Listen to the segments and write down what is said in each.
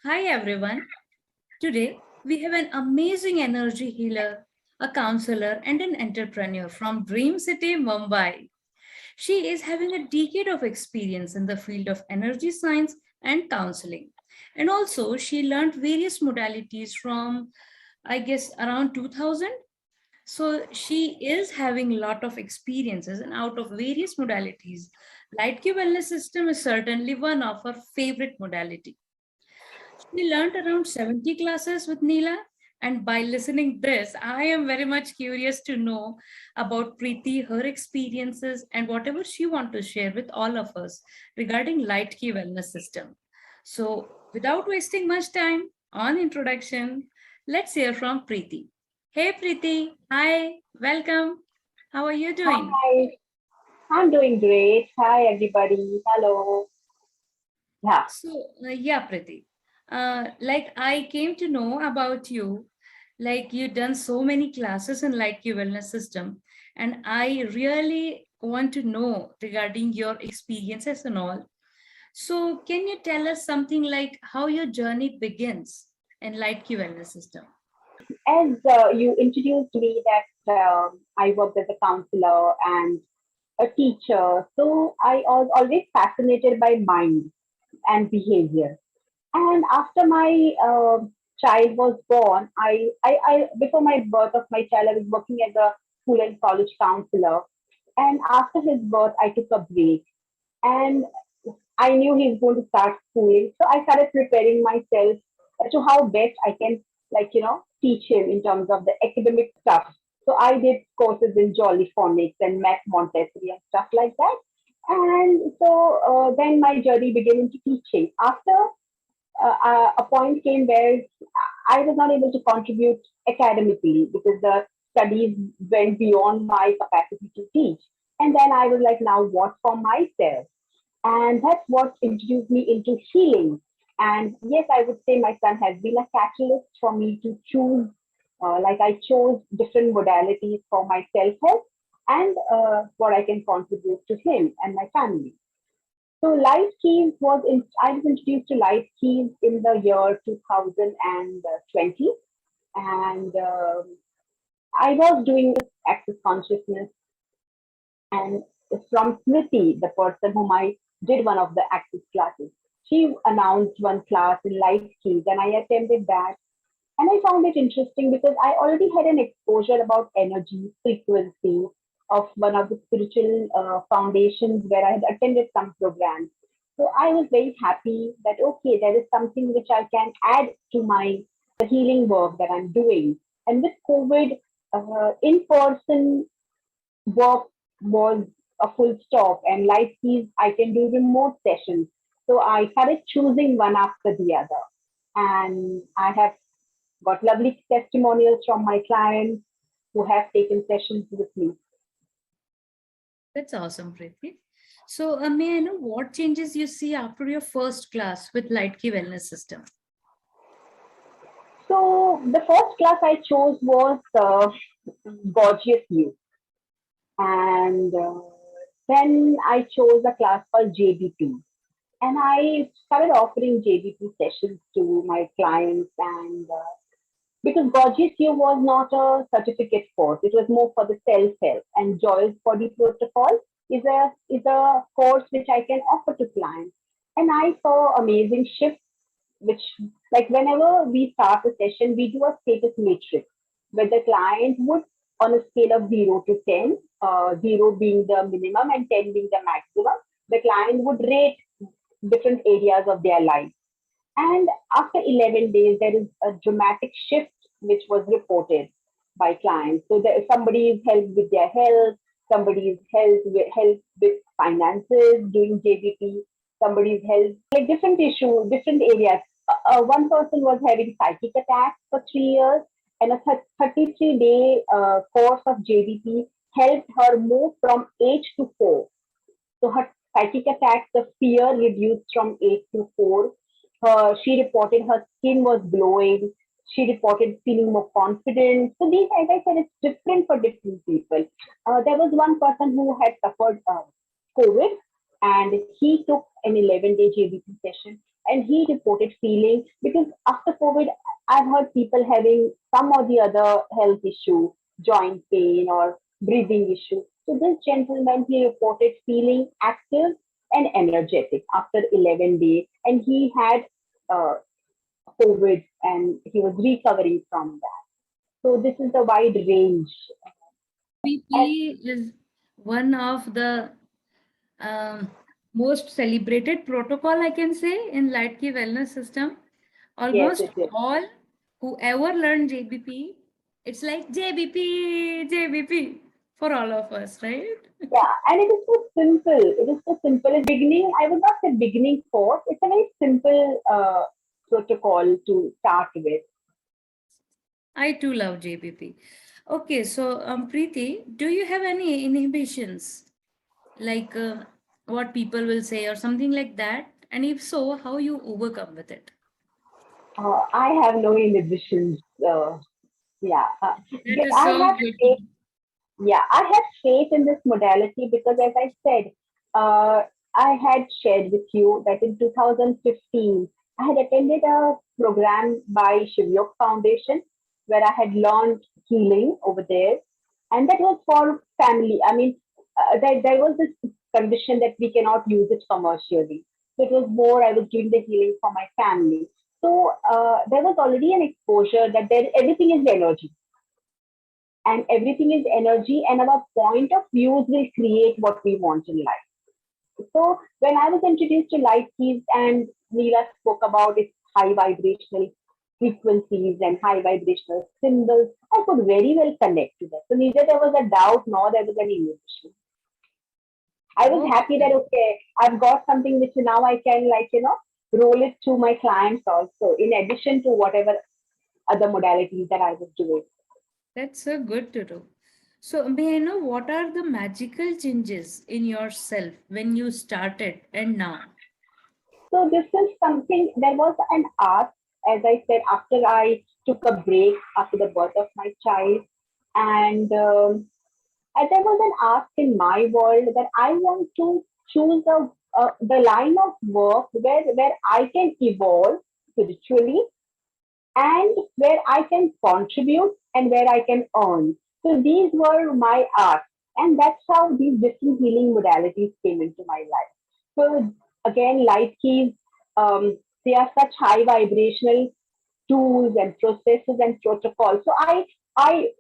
Hi everyone. Today we have an amazing energy healer, a counselor, and an entrepreneur from Dream City, Mumbai. She is having a decade of experience in the field of energy science and counseling. And also, she learned various modalities from, I guess, around 2000. So she is having a lot of experiences and out of various modalities. Light Q Wellness System is certainly one of her favorite modality. We learned around 70 classes with Nila. And by listening this, I am very much curious to know about Preeti, her experiences, and whatever she want to share with all of us regarding Light Key Wellness System. So, without wasting much time on introduction, let's hear from Preeti. Hey Preeti, hi, welcome. How are you doing? Hi, I'm doing great. Hi, everybody. Hello. Yeah, Yeah, Preeti. Like I came to know about you, like you done so many classes in Light Key Wellness System, and I really want to know regarding your experiences and all. So, can you tell us something like how your journey begins in Light Key Wellness System? as you introduced me that I worked as a counselor and a teacher, so I was always fascinated by mind and behavior. And after my child was born, I before my birth of my child, I was working as a school and college counselor. And after his birth, I took a break. And I knew he's going to start schooling. So I started preparing myself as to how best I can, teach him in terms of the academic stuff. So I did courses in Jolly Phonics and Math Montessori and stuff like that. And so then my journey began into teaching. After a point came where I was not able to contribute academically because the studies went beyond my capacity to teach. And then I was like, now what for myself? And that's what introduced me into healing. And yes, I would say my son has been a catalyst for me to choose, like I chose different modalities for my self help and what I can contribute to him and my family. So Life Keys I was introduced to Life Keys in the year 2020, and I was doing access consciousness, and from Smriti, the person whom I did one of the access classes. She announced one class in Life Keys, and I attended that. And I found it interesting because I already had an exposure about energy, frequency of one of the spiritual foundations where I had attended some programs. So I was very happy that, okay, there is something which I can add to my the healing work that I'm doing. And with COVID, in-person work was a full stop, and like these, I can do remote sessions. So I started choosing one after the other. And I have got lovely testimonials from my clients who have taken sessions with me. That's awesome, Preeti. So, may I know what changes you see after your first class with Light Key Wellness System? So the first class I chose was Gorgeous You. And then I chose a class called JBP. And I started offering JBP sessions to my clients, and because Gorgeous You was not a certificate course, it was more for the self-help. And Joyous Body Protocol is a course which I can offer to clients. And I saw amazing shifts, which like whenever we start a session, we do a status matrix where the client would, on a scale of 0 to 10, 0 being the minimum and 10 being the maximum, the client would rate different areas of their life. And after 11 days, there is a dramatic shift which was reported by clients. So there, somebody is helped with their health, somebody is helped with finances doing JBP, somebody is helped like different issues, different areas. One person was having psychic attacks for 3 years, and a 33-day course of JBP helped her move from 8 to 4. So her psychic attacks, the fear reduced from 8 to 4. She reported her skin was glowing. She reported feeling more confident. So these, as I said, it's different for different people. There was one person who had suffered COVID, and he took an 11-day JBP session. and he reported feeling, because after COVID, I've heard people having some or the other health issue, joint pain or breathing issue. So this gentleman, he reported feeling active and energetic after 11 days, and he had uh, COVID and he was recovering from that. So this is the wide range. And JBP is one of the um, most celebrated protocol, I can say, in Light Key Wellness System. yes, Almost it is. all whoever learned JBP, it's like JBP, JBP for all of us, right? Yeah, and it is so simple. It is so simple. It's beginning, I would not say beginning course. It's a very simple protocol to start with. I too love JBP. Okay, so Preeti, do you have any inhibitions like what people will say or something like that? And if so, how you overcome with it? I have no inhibitions. Yeah, That is I so have good. faith. Yeah, I have faith in this modality because, as I said, uh, I had shared with you that in 2015, I had attended a program by Shivyok Foundation where I had learned healing over there. And that was for family. I mean, there was this condition that we cannot use it commercially. So it was more, I was doing the healing for my family. So there was already an exposure that everything is energy, and everything is energy, and our point of views will create what we want in life. So when I was introduced to light keys and Nila spoke about its high vibrational frequencies and high vibrational symbols, I could very well connect to that. So neither there was a doubt nor there was any emotion. I was happy that Okay, okay, I've got something which now I can, like, roll it to my clients also, in addition to whatever other modalities that I was doing. that's so good to do. So may I know what are the magical changes in yourself when you started and now? So this is something, there was an ask, as I said, after I took a break after the birth of my child, and there was an ask in my world that I want to choose the line of work where I can evolve spiritually and where I can contribute and where I can earn. So these were my asks, and that's how these different healing modalities came into my life. So again, light keys, they are such high vibrational tools and processes and protocols. So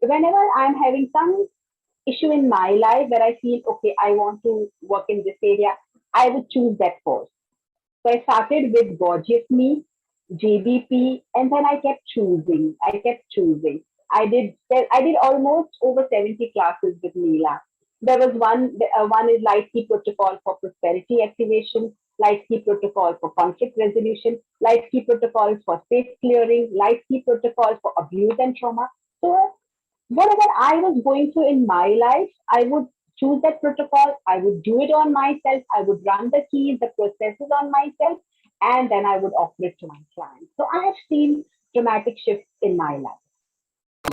whenever I'm having some issue in my life where I feel okay, I want to work in this area, I would choose that course. So I started with Gorgeous Me, JBP, and then I kept choosing. I kept choosing. I did almost over 70 classes with Nila. There was one is Light Key Protocol for Prosperity Activation, Light Key Protocol for Conflict Resolution, Light Key Protocol for Space Clearing, Light Key Protocol for Abuse and Trauma. So whatever I was going through in my life, I would choose that protocol, I would do it on myself, I would run the keys, the processes on myself, and then I would offer it to my clients. So I have seen dramatic shifts in my life.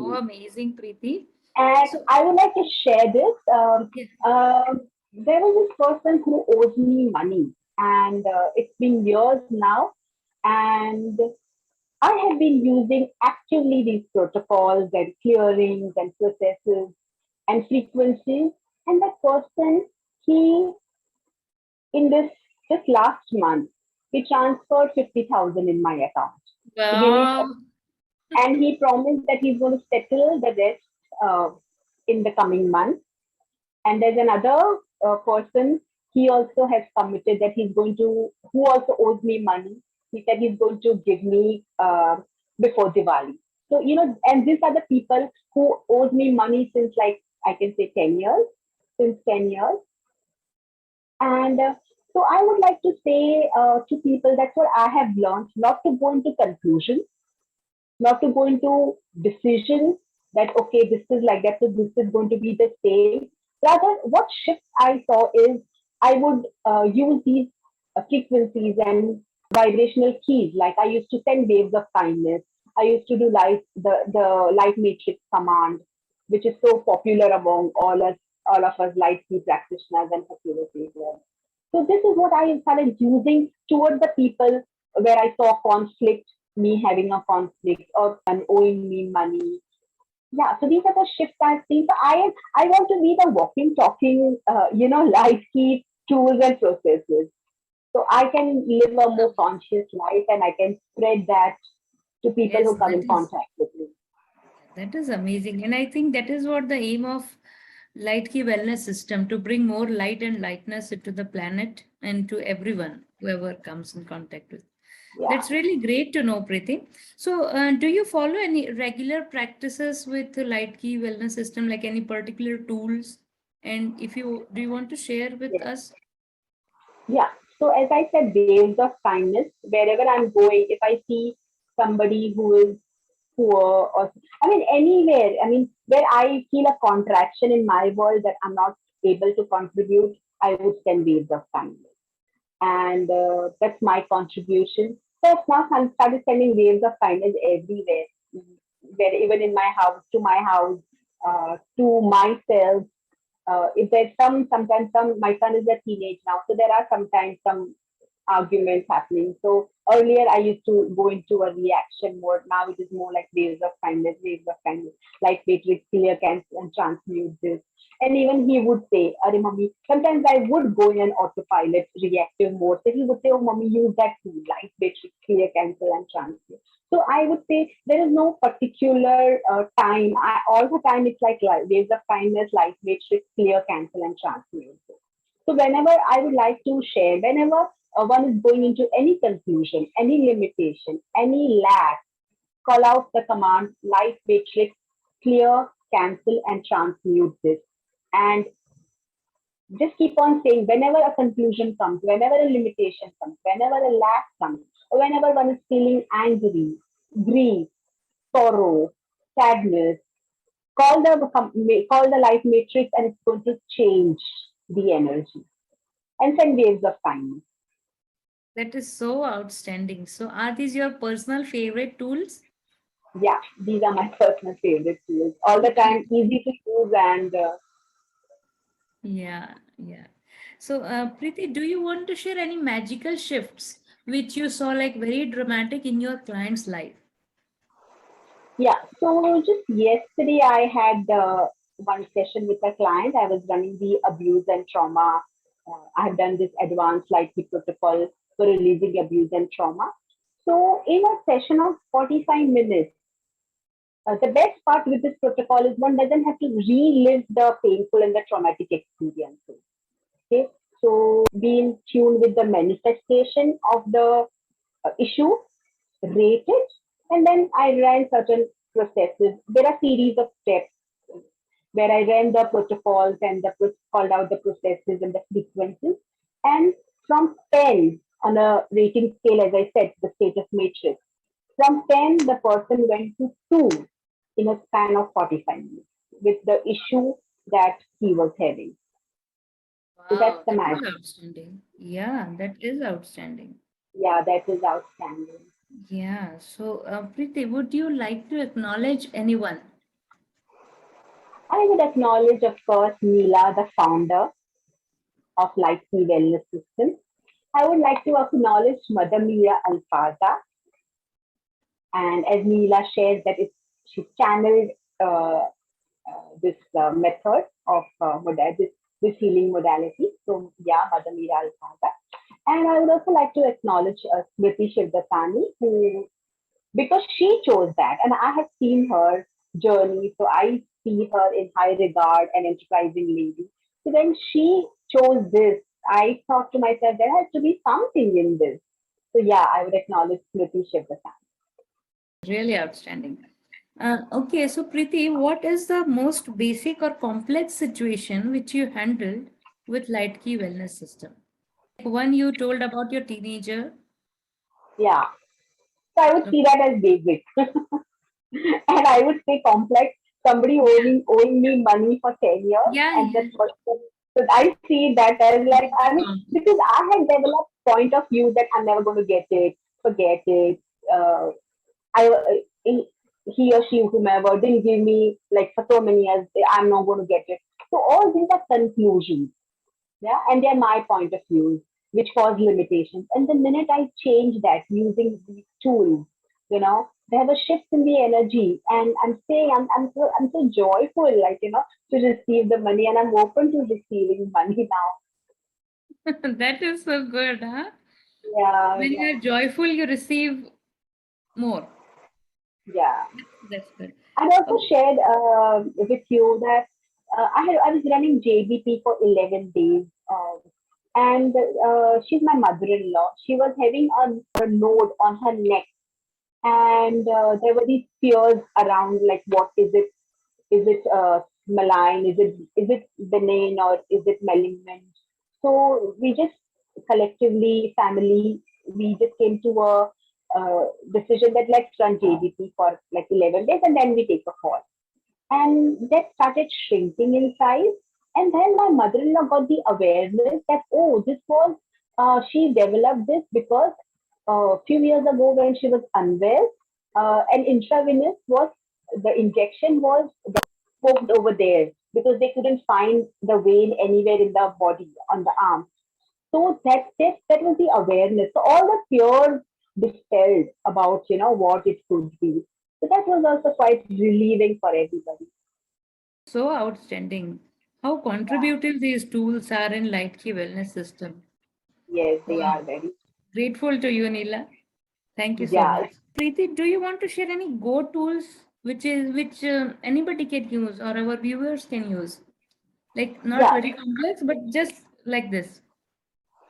Oh, amazing, Preeti. And So, I would like to share this. yeah. There was this person who owes me money, and it's been years now. And I have been using actively these protocols and clearings and processes and frequencies. And that person, he, in this just last month, he transferred 50,000 in my account. He gave me, Wow. and he promised that he's going to settle the rest uh, in the coming month. And there's another person, he also has committed that he's going to, who also owes me money. He said he's going to give me before Diwali. So, and these are the people who owes me money since, like, I can say 10 years, since 10 years. And so I would like to say to people, that's what I have learned, not to go into conclusions, not to go into decisions that, okay, this is like that, so this is going to be the same. Rather, what shift I saw is I would use these frequencies and vibrational keys. Like I used to send waves of kindness. I used to do the light matrix command, which is so popular among all of us light key practitioners and facilitators. So this is what I started using toward the people where I saw conflict, me having a conflict, or owing me money. Yeah, so these are the shifts I've seen. So I want to be the walking, talking, life key tools and processes. So I can live a more conscious life and I can spread that to people Yes, who come in contact with me. that is amazing. And I think that is what the aim of Light Key Wellness System, to bring more light and lightness into the planet and to everyone, whoever comes in contact with. Yeah. That's really great to know, Preeti. So, do you follow any regular practices with the Light Key Wellness System, like any particular tools? And if you do, you want to share with Yes. us? Yeah. So as I said, waves of kindness. Wherever I'm going, if I see somebody who is poor, or I mean anywhere, I mean where I feel a contraction in my world that I'm not able to contribute, I would send waves of kindness, and that's my contribution. So I've now started sending waves of kindness everywhere, where even in my house, to my house, to myself. If there's sometimes my son is a teenage now, so there are sometimes some arguments happening. So earlier I used to go into a reaction mode. Now it is more like waves of kindness, like matrix, clear, cancel, and transmute this. And even he would say, Are mommy, sometimes I would go in an autopilot reactive mode. So he would say, Oh mommy, use that tool, like matrix, clear, cancel, and transmute. So I would say there is no particular time. All the time it's like waves of kindness, light matrix, clear, cancel, and transmute. So whenever I would like to share, whenever one is going into any confusion, any limitation, any lack, call out the command light matrix, clear, cancel, and transmute this. And just keep on saying whenever a conclusion comes, whenever a limitation comes, whenever a lack comes, or whenever one is feeling angry, grief, sorrow, sadness, call the light matrix and it's going to change the energy and send waves of kindness. That is so outstanding. So, are these your personal favorite tools? Yeah, these are my personal favorite tools. All the time, easy to use, and Yeah, yeah. So, Preeti, do you want to share any magical shifts which you saw like very dramatic in your client's life? yeah. So just yesterday, I had one session with a client. I was running the abuse and trauma. I have done this advanced light protocol for releasing abuse and trauma. So in a session of 45 minutes, the best part with this protocol is one doesn't have to relive the painful and the traumatic experiences. Okay, so be in tune with the manifestation of the issue, rate it, and then I ran certain processes. There are series of steps where I ran the protocols and called out the processes and the sequences. And from 10 on a rating scale, as I said, the status matrix, from 10, the person went to 2 in a span of 45 minutes with the issue that he was having. So that's Wow, the that is magic. outstanding. Yeah, that is outstanding. Yeah, that is outstanding. Yeah. So, Preeti, would you like to acknowledge anyone? I would acknowledge, of course, Nila, the founder of Lightsey Wellness System. I would like to acknowledge Mother Mia Alfaza, and as Nila shared that she channeled uh, this method of this healing modality. So yeah, Mother Mia Alfaza. And I would also like to acknowledge Smriti Shivdasani, who because she chose that, and I have seen her journey, so I see her in high regard and enterprising lady. So when she chose this, I thought to myself, there has to be something in this. So yeah, I would acknowledge Smriti Shivdasani. Really outstanding. Okay, so Preeti, what is the most basic or complex situation which you handled with Light Key Wellness System? One you told about your teenager. Yeah, so I would see that as basic, and I would say complex. Somebody owing me money for 10 years, Yeah, and yeah. that person. So I see that as like I mean because I had developed point of view that I'm never going to get it, forget it. I he or she whomever didn't give me like for so many years. I'm not going to get it. So all these are conclusions, yeah, and they're my point of views. which caused limitations. And the minute I changed that using these tools, they have a shift in the energy. And I'm saying I'm so joyful, to receive the money, and I'm open to receiving money now. That is so good, huh? Yeah, When yeah, you're joyful, you receive more. yeah. That's good. I also Oh, shared with you that I was running JBP for 11 days, and she's my mother-in-law. She was having a node on her neck, and there were these fears around, like, what is it? Is it malign? Is it benign, or is it malignant? So we just collectively, family, we just came to a decision that let's run JBP for like 11 days, and then we take a call. And that started shrinking in size. And then my mother-in-law got the awareness that, oh, this was, she developed this because a few years ago when she was unwell, an intravenous was, the injection was poked over there because they couldn't find the vein anywhere in the body on the arm. So that was the awareness. So all the fears dispelled about what it could be. So that was also quite relieving for everybody. so outstanding. How contributive these tools are in Light Key Wellness System. Yes, they Wow. are very. Grateful to you, Neela. Thank you so Yeah, much. Preeti, do you want to share any Go tools which anybody can use or our viewers can use? Like not yeah. very complex, but just like this.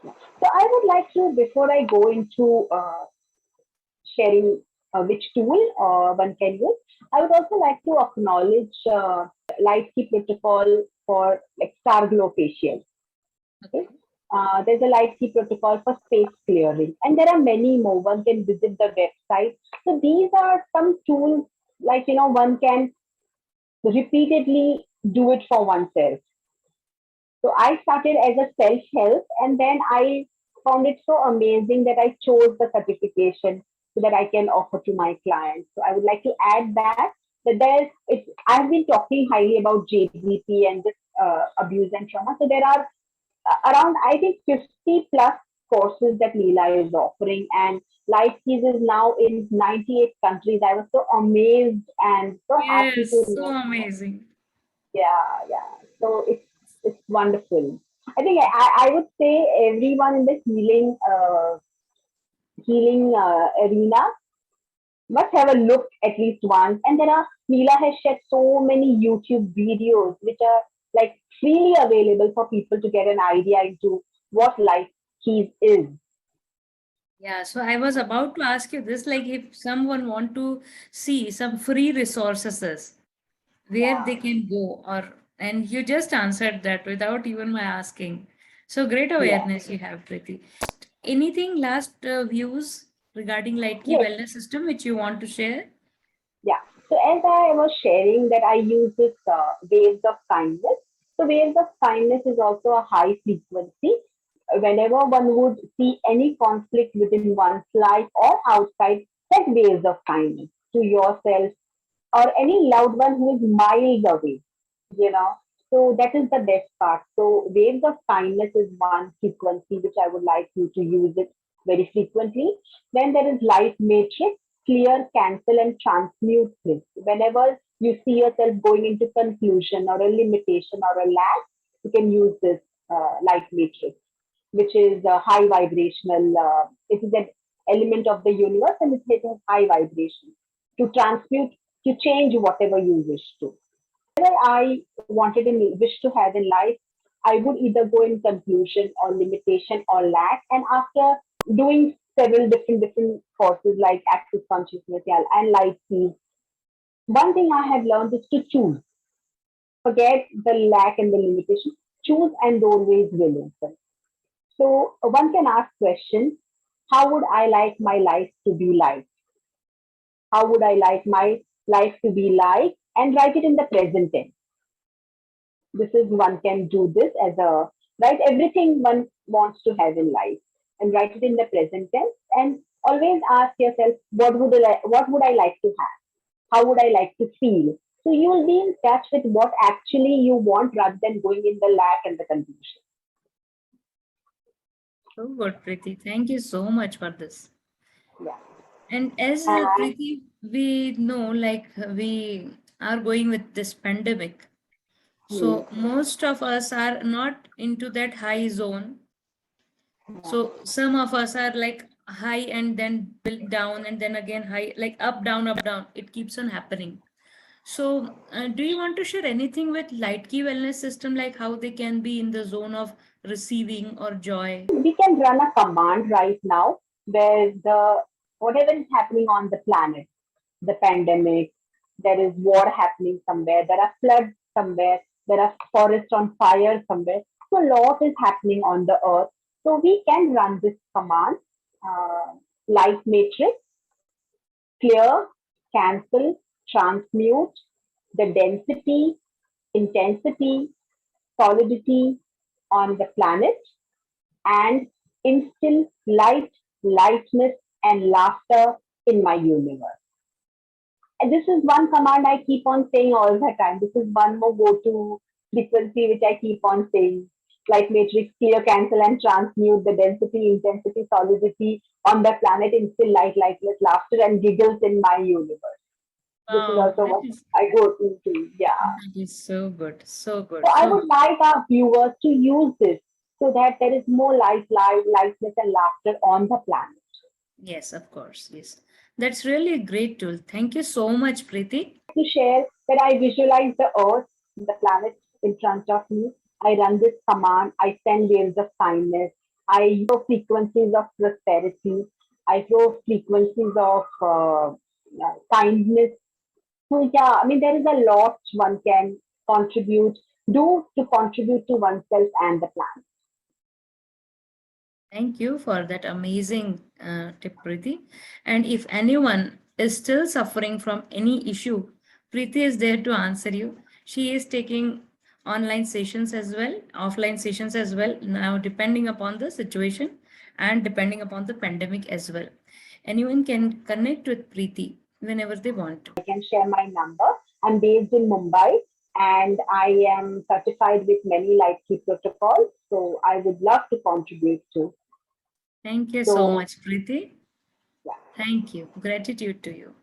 So I would like to, before I go into sharing which tool one can use, I would also like to acknowledge Light Key Protocol for like star glow facial. Okay. Okay. There's a Light Key Protocol for space clearing, and there are many more. One can visit the website. So these are some tools, like one can repeatedly do it for oneself. So I started as a self help, and then I found it so amazing that I chose the certification so that I can offer to my clients. So I would like to add that I've been talking highly about JBP and this abuse and trauma. So there are around, I think, 50 plus courses that Nila is offering, and Life Keys is now in 98 countries. I was so amazed and so happy to Yes, so know. amazing. Yeah, yeah. So it's wonderful. I think I would say everyone in the healing arena must have a look at least once. And there are Neela has shared so many YouTube videos which are like freely available for people to get an idea into what life keys is. Yeah, so I was about to ask you this, like if someone want to see some free resources, where they Yeah, can go, or and you just answered that without even my asking. So great yeah, awareness you have, Preeti. Anything last views regarding Light Key yes, Wellness System which you want to share? yeah. So as I was sharing that I use this waves of kindness. So waves of kindness is also a high frequency. Whenever one would see any conflict within one's life or outside, set waves of kindness to yourself or any loved one who is miles away, you know. So that is the best part. So waves of kindness is one frequency which I would like you to use it very frequently. Then there is life matrix, clear, cancel, and transmute this. Whenever you see yourself going into conclusion or a limitation or a lack, you can use this life matrix, which is a high vibrational. It is an element of the universe, and it has high vibration to transmute, to change whatever you wish to. Whatever I wanted and wish to have in life, I would either go in conclusion or limitation or lack. And after doing several different courses like Access Consciousness and Life Keys, one thing I have learned is to choose. Forget the lack and the limitation. Choose, and doorways will open. So one can ask questions: how would I like my life to be like? How would I like my life to be like? And write it in the present tense. This is, one can do this as a, write everything one wants to have in life and write it in the present tense, and always ask yourself, what would I like to have? How would I like to feel? So you will be in touch with what actually you want rather than going in the lack and the confusion. So good, Preeti. Thank you so much for this. Yeah. And as And Preeti, we know, like we are going with this pandemic. hmm, So most of us are not into that high zone. yeah. So some of us are like high and then build down and then again high, like up, down, up, down. It keeps on happening. So do you want to share anything with light key wellness system, like how they can be in the zone of receiving or joy? We can run a command right now where the whatever is happening on the planet, the pandemic, there is war happening somewhere, there are floods somewhere, there are forests on fire somewhere. So a lot is happening on the earth. So we can run this command, uh, light matrix, clear, cancel, transmute the density, intensity, solidity on the planet and instill light, lightness, and laughter in my universe. And this is one command I keep on saying all the time. This is one more go to frequency which I keep on saying. Light matrix, clear, cancel, and transmute the density, intensity, solidity on the planet, instill light, lightness, laughter, and giggles in my universe. This is Wow, also what I go to. Yeah. that is so good, so So good, I so would good. like our viewers to use this so that there is more lightness, and laughter on the planet. Yes, of course. Yes. That's really a great tool. Thank you so much, Preeti. To share that I visualize the earth, the planet in front of me. I run this command. I send waves of kindness. I throw frequencies of prosperity. I throw frequencies of kindness. So yeah, I mean there is a lot one can contribute, do to contribute to oneself and the planet. Thank you for that amazing tip, Preeti. And if anyone is still suffering from any issue, Preeti is there to answer you. She is taking online sessions as well, offline sessions as well, now depending upon the situation and depending upon the pandemic as well. Anyone can connect with Preeti whenever they want to. I can share my number. I'm based in Mumbai and I am certified with many light key protocols. So I would love to contribute to. Thank you so So much, Preeti. yeah. Thank you. Gratitude to you.